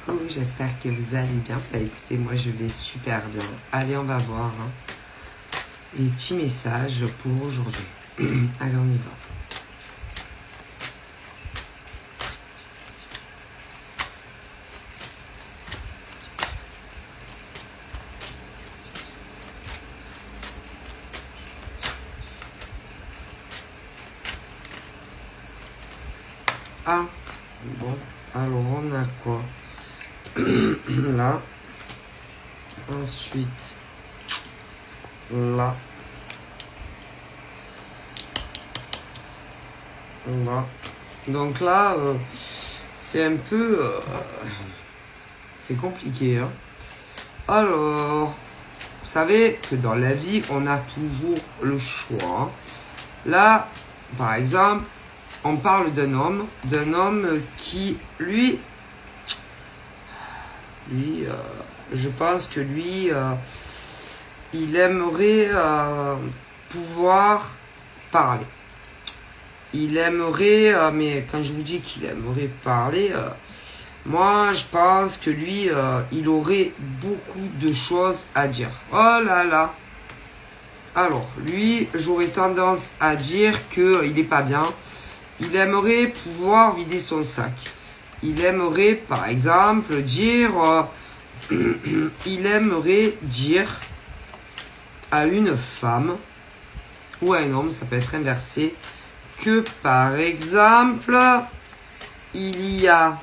coucou, j'espère que vous allez bien. Bah, écoutez, moi je vais super bien. Allez, on va voir les petits messages pour aujourd'hui. Allez, on y va. Ah, bon, alors on a quoi? Là. Ensuite, là. Là. Donc là, c'est un peu... c'est compliqué. Hein. Alors, vous savez que dans la vie, on a toujours le choix. Là, par exemple, on parle d'un homme qui, lui, je pense que lui, il aimerait pouvoir parler. Il aimerait, mais quand je vous dis qu'il aimerait parler, moi je pense que lui, il aurait beaucoup de choses à dire. Oh là là! Alors, lui, j'aurais tendance à dire qu'il n'est pas bien. Il aimerait pouvoir vider son sac. Il aimerait, par exemple, dire... il aimerait dire à une femme ou à un homme, ça peut être inversé, que, par exemple, il y a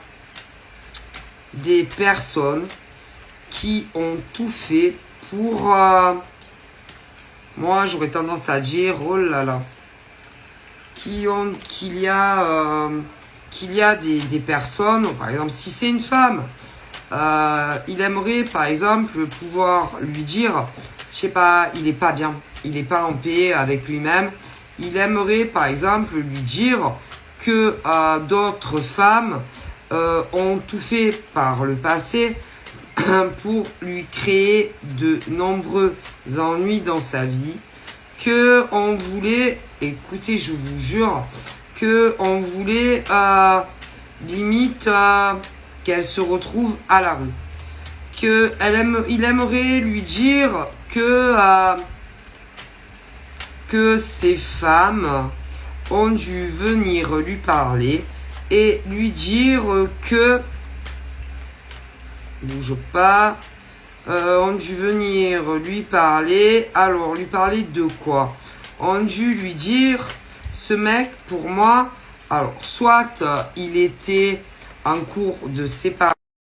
des personnes qui ont tout fait pour... moi, j'aurais tendance à dire, oh là là, qu'il y a des personnes, par exemple, si c'est une femme, il aimerait, par exemple, pouvoir lui dire, je sais pas, il est pas bien, il est pas en paix avec lui-même. Il aimerait, par exemple, lui dire que d'autres femmes ont tout fait par le passé pour lui créer de nombreux ennuis dans sa vie, que on voulait, écoutez, je vous jure, que on voulait limite qu'elle se retrouve à la rue, il aimerait lui dire que ces femmes ont dû venir lui parler et lui dire que bouge pas, ont dû venir lui parler. Alors, lui parler de quoi? On dû lui dire, ce mec, pour moi, alors, soit il était en cours de séparation,